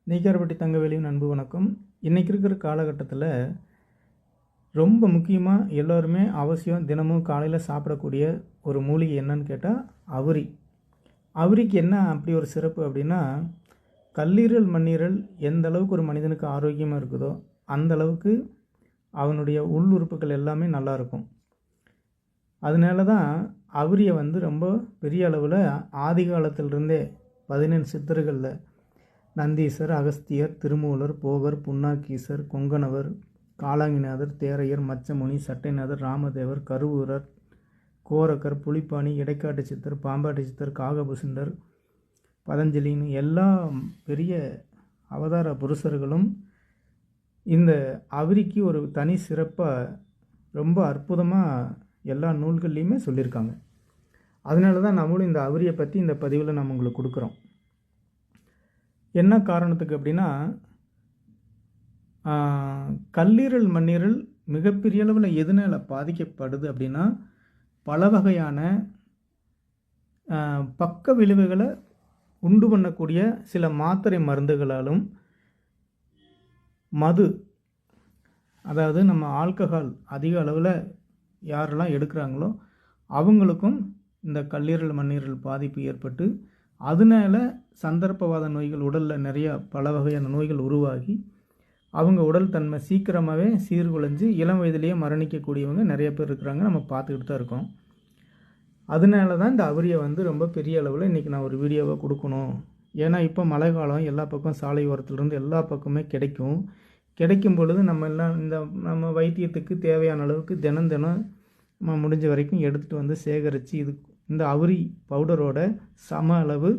நெய்க்காரப்பட்டி தங்கவேலியின் அன்பு வணக்கம். இன்றைக்கி இருக்கிற காலகட்டத்தில் ரொம்ப முக்கியமாக எல்லோருமே அவசியம் தினமும் காலையில் சாப்பிடக்கூடிய ஒரு மூலிகை என்னன்னு கேட்டால் அவுரி. அவுரிக்கு என்ன அப்படி ஒரு சிறப்பு அப்படின்னா, கல்லீரல் மண்ணீரல் எந்த அளவுக்கு ஒரு மனிதனுக்கு ஆரோக்கியமாக இருக்குதோ அந்த அளவுக்கு அவனுடைய உள் உறுப்புகள் எல்லாமே நல்லாயிருக்கும். அதனால தான் அவுரியை ரொம்ப பெரிய அளவில் ஆதி காலத்திலிருந்தே 17 சித்தர்களில் நந்தீசர், அகஸ்தியர், திருமூலர், போகர், புன்னாக்கீசர், கொங்கணவர், காலாங்கிநாதர், தேரையர், மச்சமுனி, சட்டைநாதர், ராமதேவர், கருவூரர், கோரக்கர், புலிப்பாணி, இடைக்காட்டு சித்தர், பாம்பாட்டி சித்தர், காகபுசுண்டர், பதஞ்சலின்னு எல்லா பெரிய அவதார புருஷர்களும் இந்த அவுரிக்கு ஒரு தனி சிறப்பாக ரொம்ப அற்புதமாக எல்லா நூல்கள்லையுமே சொல்லியிருக்காங்க. அதனால தான் நம்மளும் இந்த அவுரியை பற்றி இந்த பதிவில் நம்ம உங்களுக்கு கொடுக்குறோம். என்ன காரணத்துக்கு அப்படின்னா, கல்லீரல் மண்ணீரல் மிகப்பெரிய அளவில் எதனால் பாதிக்கப்படுது அப்படின்னா, பல வகையான பக்க விளைவுகளை உண்டு பண்ணக்கூடிய சில மாத்திரை மருந்துகளாலும், மது அதாவது நம்ம ஆல்கஹால் அதிக அளவில் யாரெல்லாம் எடுக்கிறாங்களோ அவங்களுக்கும் இந்த கல்லீரல் மண்ணீரல் பாதிப்பு ஏற்பட்டு அதனால் சந்தர்ப்பவாத நோய்கள் உடலில் நிறையா பல வகையான நோய்கள் உருவாகி அவங்க உடல் தன்மை சீக்கிரமாகவே சீர்குலைஞ்சு இளம் வயதிலேயே மரணிக்கக்கூடியவங்க நிறைய பேர் இருக்கிறாங்க. நம்ம பார்த்துக்கிட்டு தான் இருக்கோம். அதனால தான் இந்த அவுரியை ரொம்ப பெரிய அளவில் இன்றைக்கி நான் ஒரு வீடியோவை கொடுக்கணும். ஏன்னா இப்போ மழை காலம், எல்லா பக்கம் சாலை ஓரத்துலேருந்து எல்லா பக்கமே கிடைக்கும் பொழுது நம்ம வைத்தியத்துக்கு தேவையான அளவுக்கு தினம் நம்ம முடிஞ்ச வரைக்கும் எடுத்துகிட்டு சேகரித்து இந்த அவுரி பவுடரோட சம அளவு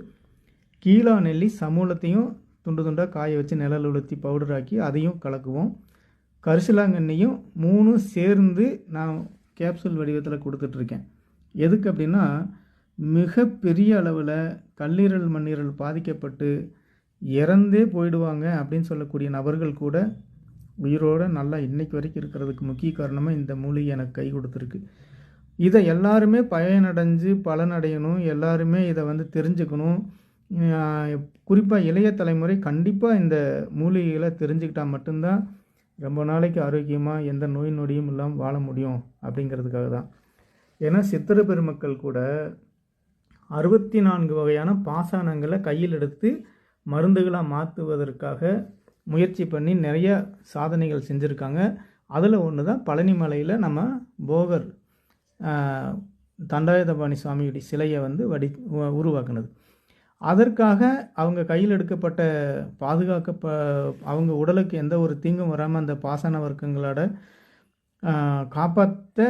கீழா நெல்லி சமூலத்தையும் துண்டு துண்டாக காய வச்சு நிழல் உளுத்தி பவுடராக்கி அதையும் கலக்குவோம். கரிசலாங்கண்ணியும் 3 சேர்ந்து நான் கேப்சூல் வடிவத்தில் கொடுத்துட்ருக்கேன். எதுக்கு அப்படின்னா, மிக பெரிய அளவில் கல்லீரல் மண்ணீரல் பாதிக்கப்பட்டு இறந்தே போயிடுவாங்க அப்படின்னு சொல்லக்கூடிய நபர்கள் கூட உயிரோடு நல்லா இன்றைக்கு வரைக்கும் இருக்கிறதுக்கு முக்கிய காரணமாக இந்த மூலிகை எனக்கு கை கொடுத்துருக்கு. இதை எல்லாருமே பயனடைஞ்சு பலனடையணும், எல்லாருமே இதை தெரிஞ்சுக்கணும். குறிப்பாக இளைய தலைமுறை கண்டிப்பாக இந்த மூலிகைகளை தெரிஞ்சுக்கிட்டால் மட்டும்தான் ரொம்ப நாளைக்கு ஆரோக்கியமாக எந்த நோய் நொடியும் இல்லாமல் வாழ முடியும் அப்படிங்கிறதுக்காக தான். ஏன்னா சித்திர பெருமக்கள் கூட 64 வகையான பாசானங்களை கையில் எடுத்து மருந்துகளாக மாற்றுவதற்காக முயற்சி பண்ணி நிறைய சாதனைகள் செஞ்சுருக்காங்க. அதில் ஒன்று தான் பழனி மலையில் நம்ம போகர் தண்டாயுதபாணி சுவாமியுடைய சிலையை உருவாக்குனது. அதற்காக அவங்க கையில் எடுக்கப்பட்ட அவங்க உடலுக்கு எந்த ஒரு தீங்கும் வராமல் அந்த பாசன வர்க்கங்களோட காப்பாற்ற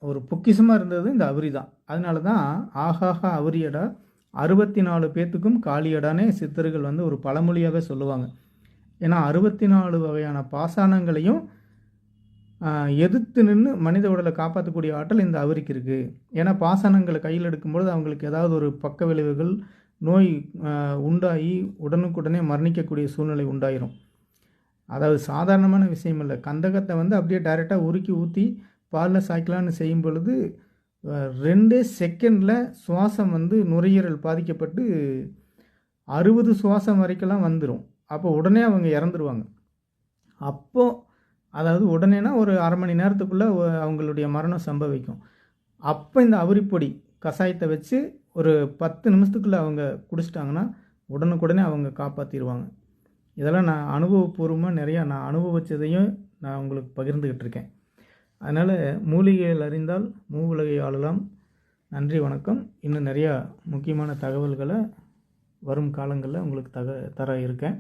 ஒரு பொக்கிஷமாக இருந்தது இந்த அவுரி தான். அதனால தான் ஆஹாஹா அவுரியடா 64 பேத்துக்கும் காளியடானே சித்தர்கள் ஒரு பழமொழியாகவே சொல்லுவாங்க. ஏன்னா 64 வகையான பாசானங்களையும் எதிர்த்து நின்று மனித உடலை காப்பாற்றக்கூடிய ஆற்றல் இந்த அவுரிக்கு இருக்குது. ஏன்னா பாசானங்களை கையில் எடுக்கும்பொழுது அவங்களுக்கு ஏதாவது ஒரு பக்க விளைவுகள் நோய் உண்டாகி உடனுக்குடனே மரணிக்கக்கூடிய சூழ்நிலை உண்டாயிரும். அதாவது சாதாரணமான விஷயம் இல்லை. கந்தகத்தை அப்படியே டைரெக்டாக உருக்கி ஊற்றி பாலில் சாய்க்கலான்னு செய்யும் பொழுது 2 செகண்டில் சுவாசம் நுரையீரல் பாதிக்கப்பட்டு 60 சுவாசம் வரைக்கெல்லாம் வந்துடும். அப்போ உடனே அவங்க இறந்துருவாங்க. அப்போது அதாவது உடனேனா ஒரு அரை மணி நேரத்துக்குள்ளே அவங்களுடைய மரணம் சம்பவிக்கும். அப்போ இந்த அவுரிப்பொடி கஷாயத்தை வச்சு ஒரு 10 நிமிஷத்துக்குள்ளே அவங்க குடிச்சிட்டாங்கன்னா உடனுக்குடனே அவங்க காப்பாற்றிடுவாங்க. இதெல்லாம் நான் அனுபவபூர்வமாக நிறையா நான் அனுபவித்ததையும் நான் உங்களுக்கு பகிர்ந்துக்கிட்டு இருக்கேன். அதனால் மூலிகைகள் அறிந்தால் மூவுலகை ஆளலாம். நன்றி, வணக்கம். இன்னும் நிறையா முக்கியமான தகவல்களை வரும் காலங்களில் உங்களுக்கு தர இருக்கேன்.